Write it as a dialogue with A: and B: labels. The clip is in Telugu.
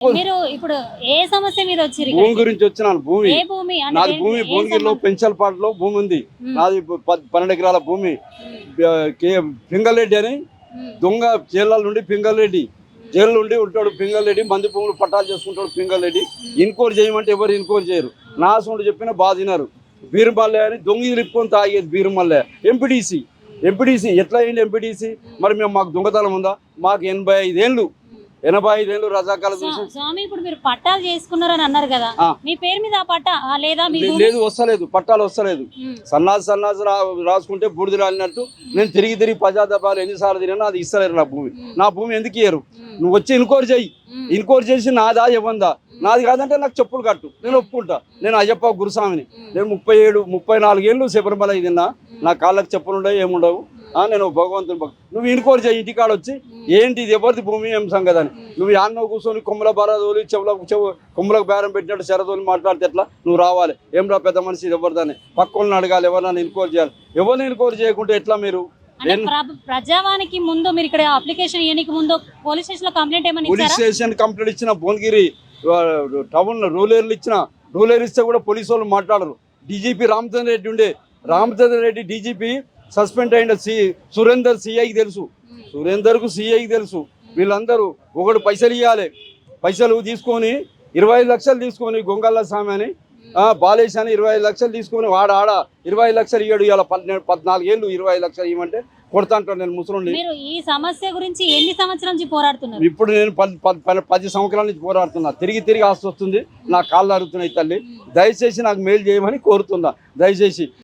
A: మీరు ఇప్పుడు ఏ సమస్య మీద వచ్చారు?
B: భూమి గురించి వచ్చినాను. భూమి
A: ఏ భూమి అంటే
B: నాది. భూమి
A: ఏం
B: భువనగిరిలో
A: సంబంధం?
B: పెంచల్పాడులో భూమి ఉంది.
A: ఉమ్,
B: నాది 12 ఎకరాల భూమి. పింగళరెడ్డి అని
A: ఉమ్,
B: దొంగ జైళ్ళ నుండి పింగళరెడ్డి జైలు నుండి ఉంటాడు. పింగళరెడ్డి మంది భూములు పట్టాలు చేసుకుంటాడు. పింగళరెడ్డి ఇన్క్వైరీ చేయమంటే ఎవరు ఇన్క్వైరీ చేయరు. నా సొంత చెప్పిన బాధ తినారు. బీరుమల్లె అని దొంగ తిప్పుకొని తాగేది బీరుమల్లె. ఎంపీడీసీ ఎట్లా అయింది ఎంపీడీసీ? మరి మేము మాకు దొంగతనం ఉందా? మాకు 85 ఏళ్ళు రజాకాలం చూసి
A: స్వామి ఇప్పుడు మీరు పట్టాలు చేసుకున్నారని అన్నారు కదా, మీ పేరు మీద ఆ పట్టా లేదా? మీ భూమి?
B: లేదు, వస్తలేదు, పట్టాలు వస్తలేదు.
A: ఉమ్,
B: సన్నాసి రాసుకుంటే బూడిద రాలినట్టు నేను తిరిగి పశ్చాత్తాపాలు ఎన్నిసార్లు తిరిగినా అది ఇస్తలేరు. నా భూమి ఎందుకు ఇయ్యరు? నువ్వు వచ్చి ఇన్క్వైరీ చేసి నాదా ఇవ్వందా? నాది కాదంటే నాకు చెప్పులు కట్టు, నేను ఒప్పుకుంటా. నేను అయ్యప్ప గురుస్వామిని. నేను 34 ఏళ్ళు శబరిమల తిన్నా. నా కాళ్ళకి చెప్పులు ఉండవు, ఏముండవు. నేను భగవంతుని నువ్వు ఇన్క్వైరీ చేయి. ఇంటికాడ వచ్చి ఏంటి ఇది ఎవరిది భూమి ఏం సంగతి అని. నువ్వు యాన్నో కూర్చొని కొమ్మల బారదోలి కొమ్మలకు బేరం పెట్టినట్టు శరదోలి మాట్లాడితే ఎట్లా? నువ్వు రావాలి. ఏం రా పెద్ద మనిషి, ఇది ఎవరిదని పక్కన అడగాలి. ఎవరిని ఇన్క్వైరీ చేయాలి. ఎవరిని ఇన్క్వైరీ చేయకుంటే ఎట్లా? మీరు
A: ప్రజావానికి ముందు మీరు ఇక్కడ అప్లికేషన్ ఇవ్వడానికి ముందు పోలీస్ స్టేషన్ లో కంప్లైంట్ ఏమని
B: పోలీస్ స్టేషన్ కంప్లైంట్ ఇచ్చిన. భువనగిరి టౌన్ రూలేర్లు ఇచ్చిన. రూలేర్ ఇస్తే కూడా పోలీసు వాళ్ళు మాట్లాడరు. DGP Ramachandra Reddy DGP suspend అయిన సురేందర్ సిఐకి తెలుసు. సురేందర్కు సిఐకి తెలుసు. వీళ్ళందరూ ఒకడు పైసలు ఇవ్వాలి. పైసలు తీసుకొని 25 లక్షలు తీసుకొని గొంగళ్ళ స్వామి అని బాలేష్ అని 25 లక్షలు తీసుకొని ఆడ 25 లక్షలు ఇయ్యాడు. ఇలా 14 ఏళ్ళు 25 లక్షలు ఇవ్వమంటే కొడతా అంటాను నేను ముసలి.
A: మీరు ఈ సమస్య గురించి ఎన్ని సంవత్సరాల నుంచి పోరాడుతున్నారు?
B: ఇప్పుడు నేను 10 సంవత్సరాల నుంచి పోరాడుతున్నా. తిరిగి ఆస్తి వస్తుంది. నా కాళ్ళు అరుగుతున్నాయి తల్లి. దయచేసి నాకు మేలు చేయమని కోరుతున్నా. దయచేసి